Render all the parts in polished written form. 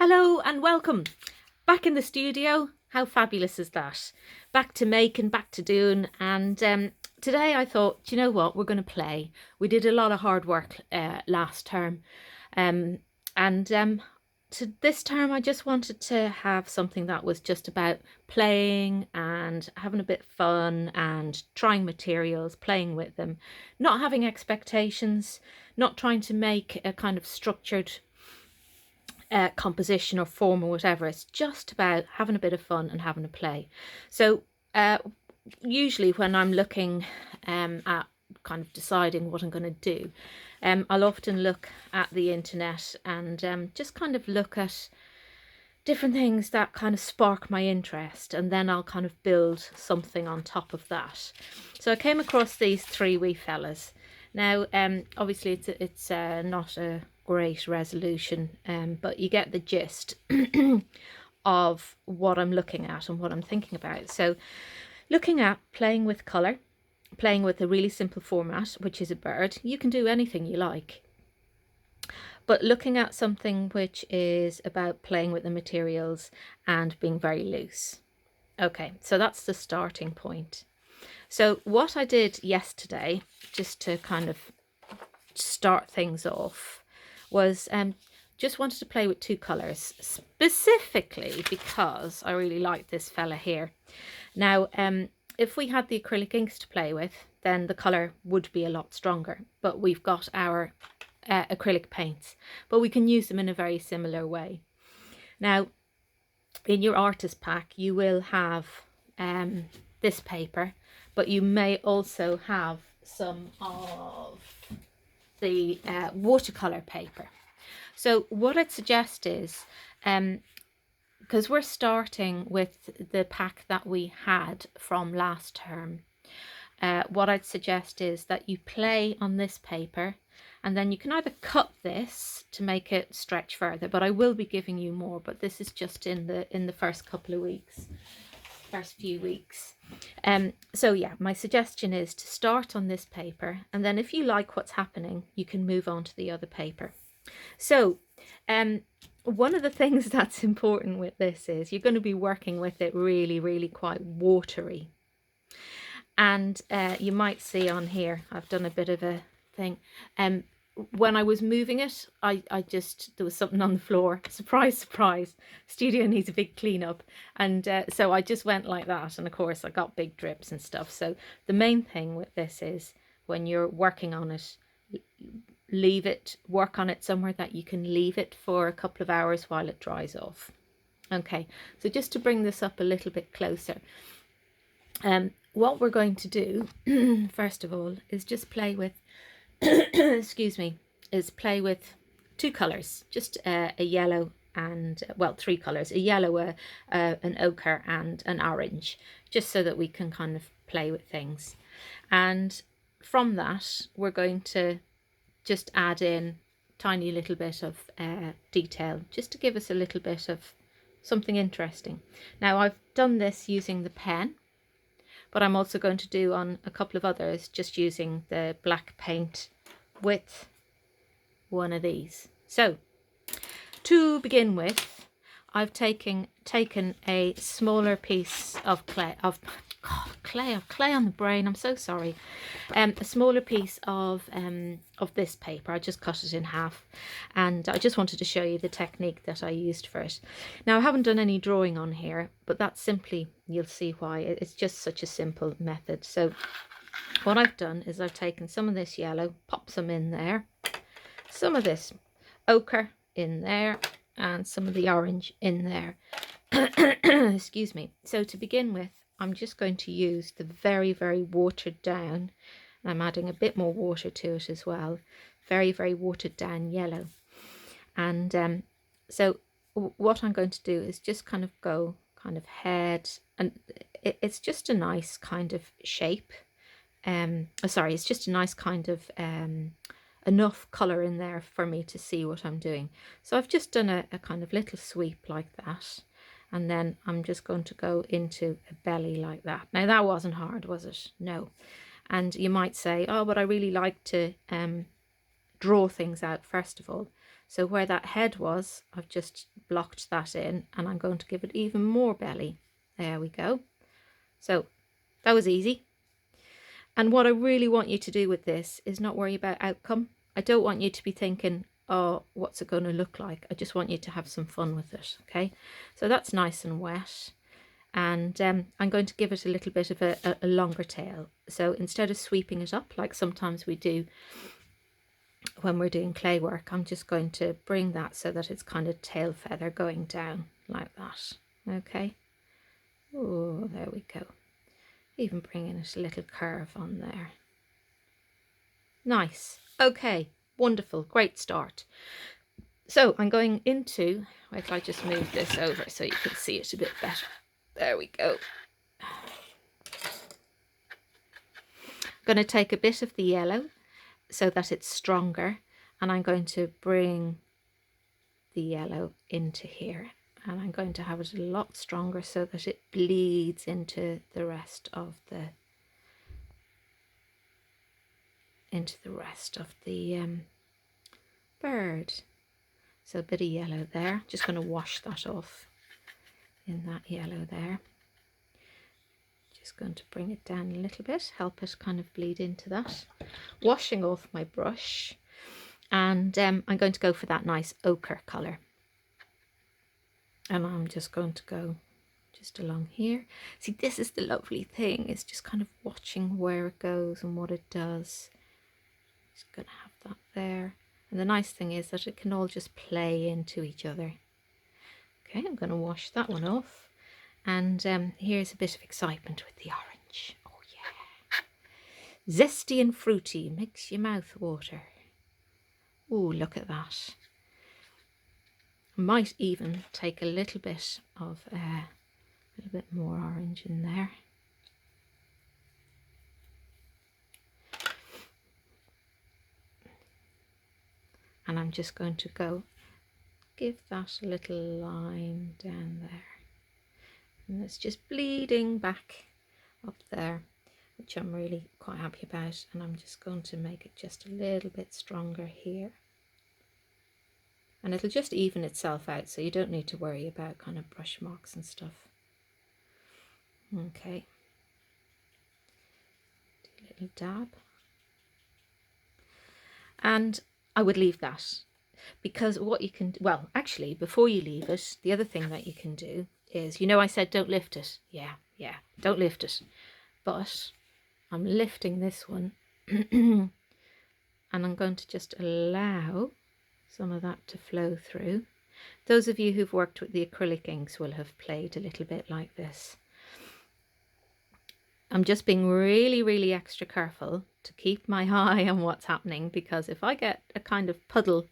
Hello and welcome back in the studio. How fabulous is that? Back to making, back to doing. And today I thought, you know what, we're going to play. We did a lot of hard work last term. And to this term, I just wanted to have something that was just about playing and having a bit of fun and trying materials, playing with them, not having expectations, not trying to make a kind of structured composition or form or whatever. It's just about having a bit of fun and having a play. So usually when I'm looking at kind of deciding what I'm going to do, I'll often look at the internet and just kind of look at different things that kind of spark my interest, and then I'll kind of build something on top of that. So I came across these three wee fellas. Now obviously it's not a great resolution, but you get the gist of what I'm looking at and what I'm thinking about. So looking at playing with colour, playing with a really simple format, which is a bird. You can do anything you like, but looking at something which is about playing with the materials and being very loose. Okay, so that's the starting point. So what I did yesterday, just to kind of start things off, was just wanted to play with two colours, specifically because I really like this fella here. Now, if we had the acrylic inks to play with, then the colour would be a lot stronger, but we've got our acrylic paints, but we can use them in a very similar way. Now, in your artist pack, you will have this paper, but you may also have some of the watercolor paper. So what I'd suggest is, because we're starting with the pack that we had from last term, what I'd suggest is that you play on this paper, and then you can either cut this to make it stretch further, but I will be giving you more, but this is just in the first couple of weeks, first few weeks. So yeah, my suggestion is to start on this paper, and then if you like what's happening, you can move on to the other paper. So one of the things that's important with this is you're going to be working with it really quite watery. And you might see on here, I've done a bit of a thing. When I was moving it, I just, there was something on the floor. Surprise, surprise. Studio needs a big cleanup. And so I just went like that. And of course, I got big drips and stuff. So the main thing with this is when you're working on it, leave it, work on it somewhere that you can leave it for a couple of hours while it dries off. Okay, so just to bring this up a little bit closer. What we're going to do, first of all, is just play with, excuse me, is play with two colours, just a yellow and, well, three colours, a yellow, an ochre and an orange, just so that we can kind of play with things. And from that, we're going to just add in tiny little bit of detail, just to give us a little bit of something interesting. Now, I've done this using the pen, but I'm also going to do on a couple of others just using the black paint with one of these. So to begin with, I've taken a smaller piece of clay, clay on the brain, I'm so sorry. A smaller piece of this paper. I just cut it in half, and I just wanted to show you the technique that I used for it. Now, I haven't done any drawing on here, but that's simply, you'll see why, it's just such a simple method. So what I've done is I've taken some of this yellow, pop some in there, some of this ochre in there, and some of the orange in there. Excuse me. So to begin with, I'm just going to use the very watered down, I'm adding a bit more water to it as well, very watered down yellow. And so what I'm going to do is just kind of go kind of head, and it's just a nice kind of shape. Sorry, it's just a nice kind of enough colour in there for me to see what I'm doing. So I've just done a kind of little sweep like that, and then I'm just going to go into a belly like that. Now, that wasn't hard, was it? No. And you might say, oh, but I really like to draw things out first of all. So where that head was, I've just blocked that in, and I'm going to give it even more belly. There we go. So that was easy. And what I really want you to do with this is not worry about outcome. I don't want you to be thinking, oh, what's it going to look like? I just want you to have some fun with it, okay? So that's nice and wet. And I'm going to give it a little bit of a longer tail. So instead of sweeping it up, like sometimes we do when we're doing clay work, I'm just going to bring that so that it's kind of tail feather going down like that, okay? Oh, there we go. Even bringing it a little curve on there. Nice. Okay, wonderful, great start. So I'm going into, wait till I just move this over so you can see it a bit better. There we go. I'm going to take a bit of the yellow so that it's stronger, and I'm going to bring the yellow into here, and I'm going to have it a lot stronger so that it bleeds into the rest of the bird. So a bit of yellow there. Just going to wash that off in that yellow there. Just going to bring it down a little bit, help it kind of bleed into that. Washing off my brush, and I'm going to go for that nice ochre colour. And I'm just going to go just along here. See, this is the lovely thing, it's just kind of watching where it goes and what it does. Just going to have that there. And the nice thing is that it can all just play into each other. Okay, I'm going to wash that one off. And here's a bit of excitement with the orange. Oh yeah. Zesty and fruity, makes your mouth water. Oh, look at that. Might even take a little bit of a little bit more orange in there. And I'm just going to go give that a little line down there. And it's just bleeding back up there, which I'm really quite happy about. And I'm just going to make it just a little bit stronger here. And it'll just even itself out, so you don't need to worry about kind of brush marks and stuff. Okay. Do a little dab. And I would leave that, because what you can, well, actually, before you leave it, the other thing that you can do is, you know, I said don't lift it. Yeah, don't lift it. But I'm lifting this one and I'm going to just allow some of that to flow through. Those of you who've worked with the acrylic inks will have played a little bit like this. I'm just being really, really extra careful to keep my eye on what's happening, because if I get a kind of puddle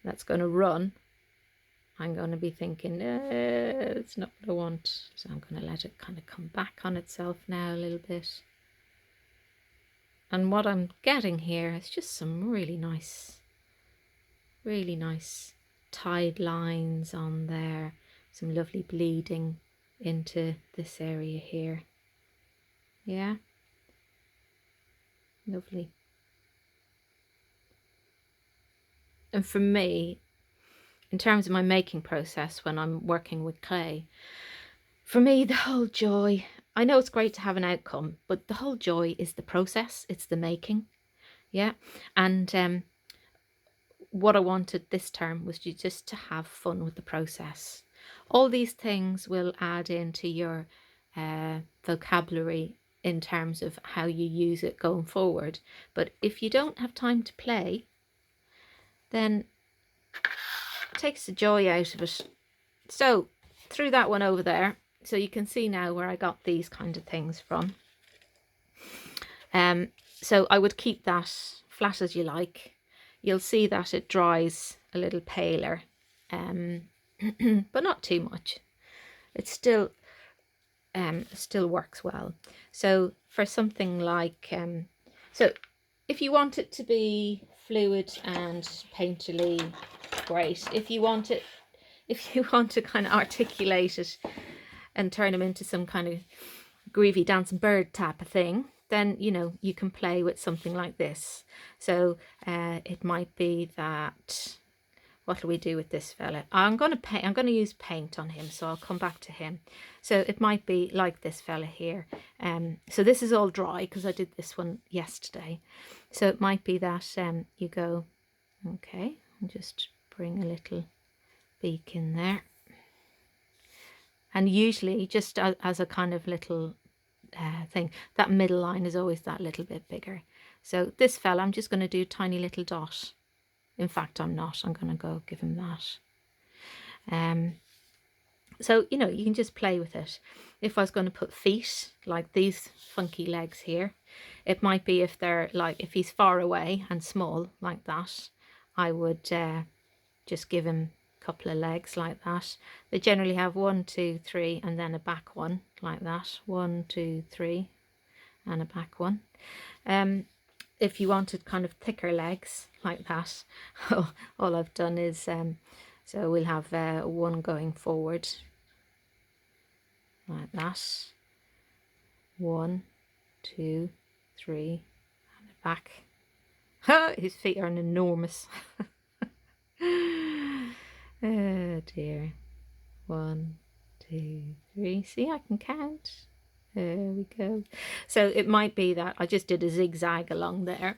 that's going to run, I'm going to be thinking, it's not what I want. So I'm going to let it kind of come back on itself now a little bit. And what I'm getting here is just some really nice tide lines on there. Some lovely bleeding into this area here. Yeah, lovely. And for me, in terms of my making process when I'm working with clay, for me the whole joy, I know it's great to have an outcome, but the whole joy is the process, it's the making. Yeah, and what I wanted this term was just to have fun with the process. All these things will add into your vocabulary in terms of how you use it going forward. But if you don't have time to play, then it takes the joy out of it. So threw that one over there. So you can see now where I got these kind of things from. So I would keep that flat as you like. You'll see that it dries a little paler, but not too much. It still works well. So for something like, so if you want it to be fluid and painterly, great. If you want to kind of articulate it and turn them into some kind of groovy dancing bird type of thing, then, you know, you can play with something like this. So it might be that, what will we do with this fella? I'm going to use paint on him, so I'll come back to him. So it might be like this fella here. So this is all dry because I did this one yesterday. So it might be that you go, okay, and just bring a little beak in there. And usually just as a kind of little thing, that middle line is always that little bit bigger. So this fella, I'm just going to do a tiny little dot. In fact, I'm not. I'm going to go give him that. So, you know, you can just play with it. If I was going to put feet, like these funky legs here, it might be if they're like, if he's far away and small like that, I would just give him a couple of legs like that. They generally have 1, 2, 3, and then a back one like that. 1, 2, 3, and a back one. If you wanted kind of thicker legs like that, all I've done is, so we'll have one going forward like that. 1, 2, 3, and a back. His feet are enormous. Oh dear. 1, 2, 3. See, I can count. There we go. So it might be that I just did a zigzag along there.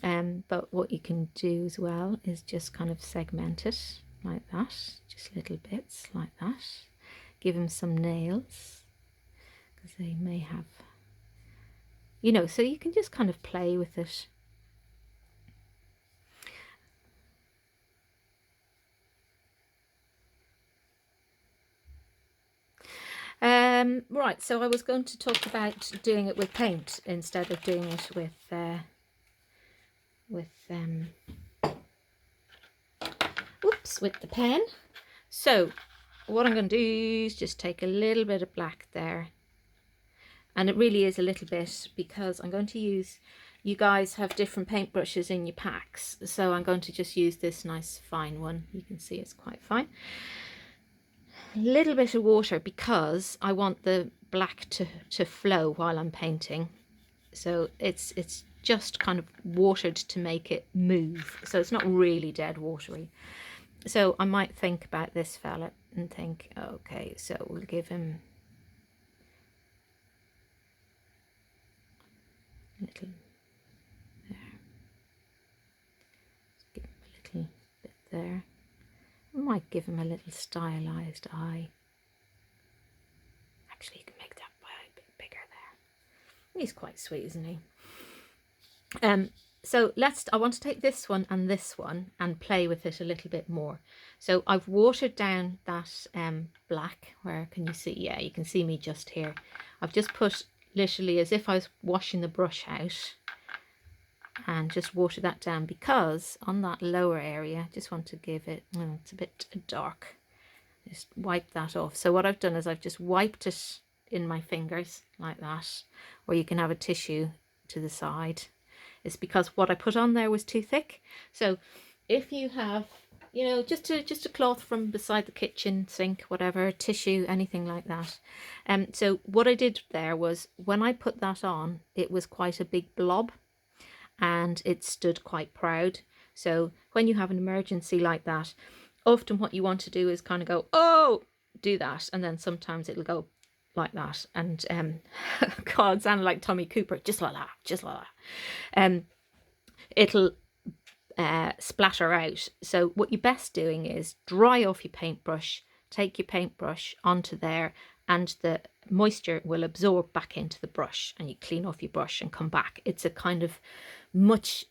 But what you can do as well is just kind of segment it like that. Just little bits like that. Give them some nails, because they may have, you know, so you can just kind of play with it. Right, so I was going to talk about doing it with paint instead of doing it with the pen. So what I'm going to do is just take a little bit of black there, and it really is a little bit, because I'm going to use, you guys have different paintbrushes in your packs, so I'm going to just use this nice fine one. You can see it's quite fine. A little bit of water, because I want the black to flow while I'm painting. So it's just kind of watered to make it move, so it's not really dead watery. So I might think about this fella and think, okay, so we'll give him a little there. Just give him a little bit there. I might give him a little stylized eye. Actually, you can make that eye a bit bigger there. He's quite sweet, isn't he? So I want to take this one and play with it a little bit more. So I've watered down that black. Where can you see? Yeah, you can see me just here. I've just put literally as if I was washing the brush out, and just water that down, because on that lower area, I just want to give it, it's a bit dark. Just wipe that off. So what I've done is I've just wiped it in my fingers like that, or you can have a tissue to the side. It's because what I put on there was too thick. So if you have, you know, just a cloth from beside the kitchen sink, whatever, tissue, anything like that. So what I did there was, when I put that on, it was quite a big blob, and it stood quite proud. So when you have an emergency like that, often what you want to do is kind of go, oh, do that, and then sometimes it'll go like that, and God, it sounded like Tommy Cooper, just like that, just like that. It'll splatter out. So what you're best doing is dry off your paintbrush, take your paintbrush onto there, and the moisture will absorb back into the brush, and you clean off your brush and come back. It's a kind of much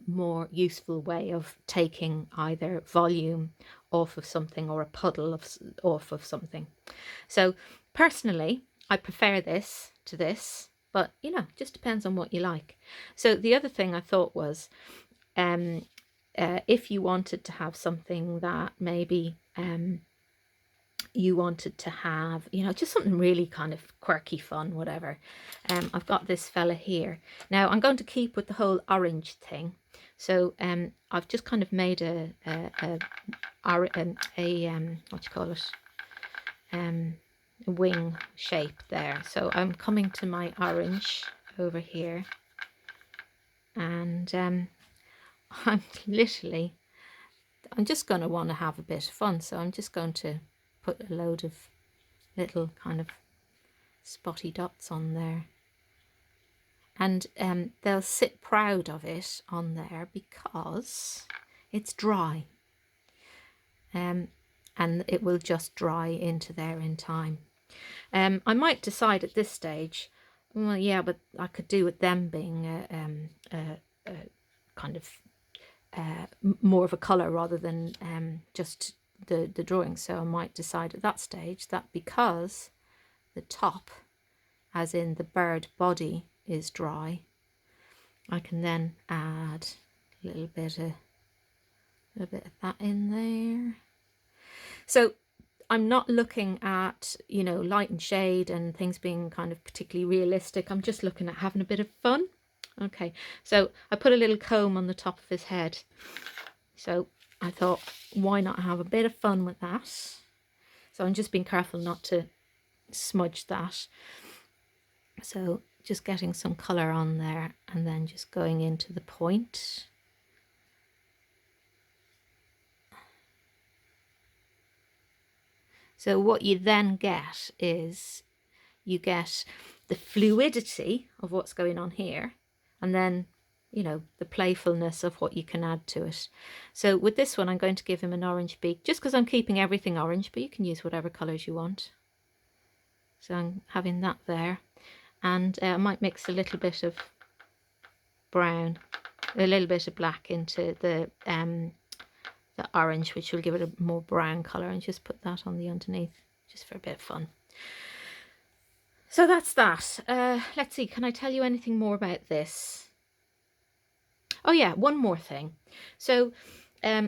more useful way of taking either volume off of something or a puddle off of something. So personally, I prefer this to this, but you know, just depends on what you like. So the other thing I thought was, if you wanted to have something that maybe you wanted to have, you know, just something really kind of quirky, fun, whatever. I've got this fella here. Now I'm going to keep with the whole orange thing. So I've just kind of made a what you call it, a wing shape there. So I'm coming to my orange over here. And I'm just going to want to have a bit of fun, so I'm just going to put a load of little kind of spotty dots on there. And they'll sit proud of it on there because it's dry. And it will just dry into there in time. I might decide at this stage, well, yeah, but I could do with them being kind of more of a colour rather than just the drawing. So I might decide at that stage that because the top, as in the bird body, is dry, I can then add a little bit of that in there. So I'm not looking at, you know, light and shade and things being kind of particularly realistic. I'm just looking at having a bit of fun. Okay, so I put a little comb on the top of his head. So I thought, why not have a bit of fun with that? So I'm just being careful not to smudge that. So just getting some colour on there and then just going into the point. So what you then get is you get the fluidity of what's going on here, and then, you know, the playfulness of what you can add to it. So with this one, I'm going to give him an orange beak, just because I'm keeping everything orange, but you can use whatever colours you want. So I'm having that there. And I might mix a little bit of brown, a little bit of black into the orange, which will give it a more brown colour, and just put that on the underneath, just for a bit of fun. So that's that. Let's see, can I tell you anything more about this? Oh yeah, one more thing. So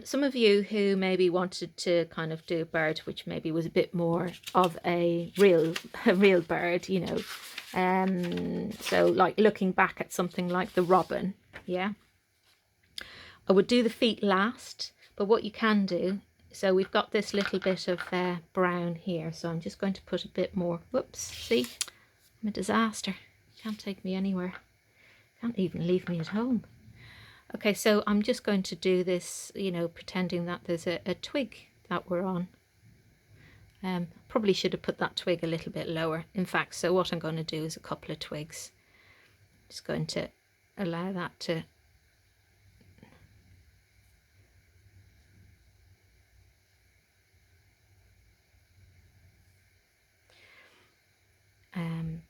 some of you who maybe wanted to kind of do a bird which maybe was a bit more of a real bird, you know, so like looking back at something like the robin, yeah, I would do the feet last. But what you can do, so we've got this little bit of brown here, so I'm just going to put a bit more. Whoops, see, I'm a disaster. Can't take me anywhere. Can't even leave me at home. Okay, so I'm just going to do this, you know, pretending that there's a twig that we're on. Probably should have put that twig a little bit lower. In fact, so what I'm going to do is a couple of twigs. Just going to allow that to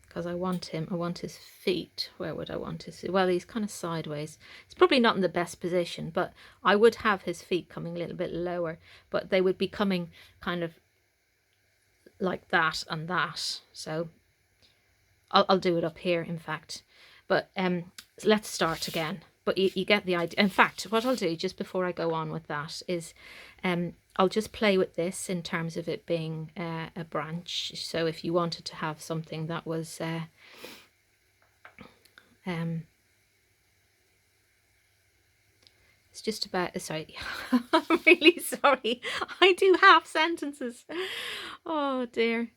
because I want his feet. Where would I want his feet? Well, he's kind of sideways. It's probably not in the best position, but I would have his feet coming a little bit lower, but they would be coming kind of like that and that. So I'll do it up here, in fact. But let's start again. But you get the idea. In fact, what I'll do just before I go on with that is I'll just play with this in terms of it being a branch. So if you wanted to have something that was it's just about, sorry, I'm really sorry. I do half sentences. Oh dear.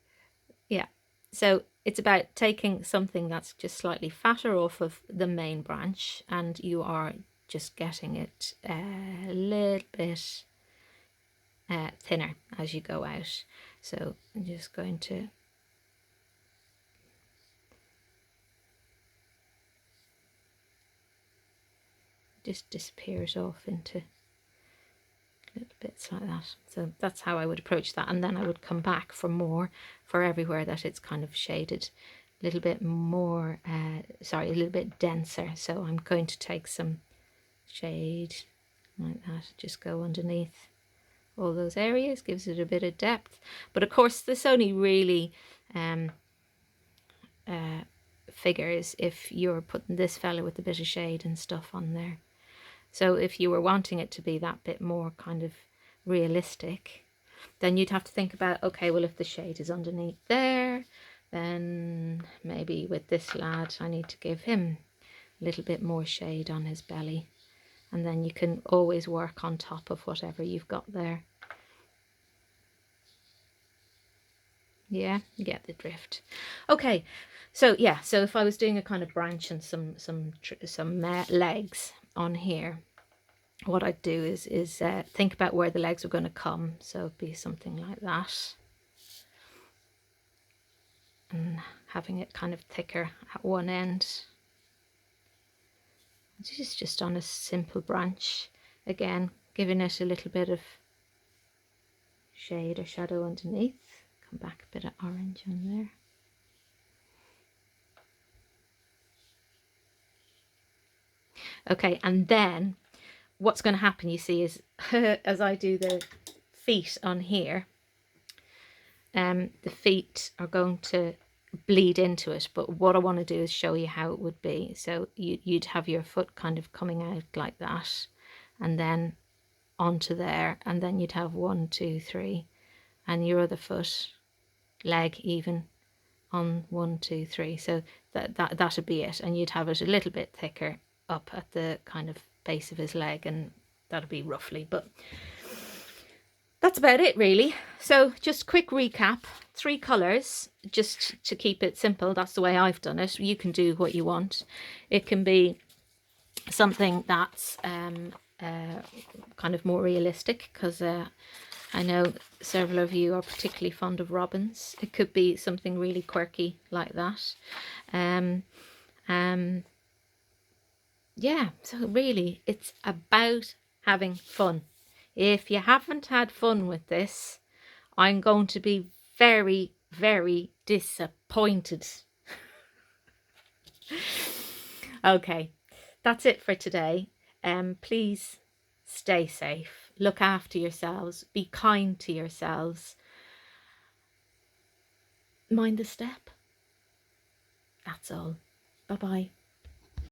Yeah. So it's about taking something that's just slightly fatter off of the main branch, and you are just getting it a little bit thinner as you go out. So I'm just going to just disappear it off into little bits like that. So that's how I would approach that, and then I would come back for more for everywhere that it's kind of shaded a little bit more, sorry, a little bit denser. So I'm going to take some shade like that, just go underneath all those areas, gives it a bit of depth. But of course this only really figures if you're putting this fella with a bit of shade and stuff on there. So if you were wanting it to be that bit more kind of realistic, then you'd have to think about, okay, well, if the shade is underneath there, then maybe with this lad I need to give him a little bit more shade on his belly. And then you can always work on top of whatever you've got there. Yeah, you get the drift. Okay, so yeah, so if I was doing a kind of branch and some legs on here, what I'd do is think about where the legs were going to come. So it'd be something like that, and having it kind of thicker at one end. This is just on a simple branch, again giving it a little bit of shade or shadow underneath. Come back a bit of orange on there. Okay, and then what's going to happen, you see, is as I do the feet on here, the feet are going to bleed into it, but what I want to do is show you how it would be. So you'd have your foot kind of coming out like that, and then onto there, and then you'd have 1, 2, 3, and your other foot, leg even, on 1, 2, 3. So that'd be it, and you'd have it a little bit thicker up at the kind of base of his leg, and that'll be roughly, but that's about it really. So just quick recap, 3 colours, just to keep it simple. That's the way I've done it. You can do what you want. It can be something that's kind of more realistic, because I know several of you are particularly fond of robins. It could be something really quirky like that. Yeah, so really it's about having fun. If you haven't had fun with this, I'm going to be very, very disappointed. Okay, that's it for today. Please stay safe, look after yourselves, be kind to yourselves, mind the step. That's all. Bye bye.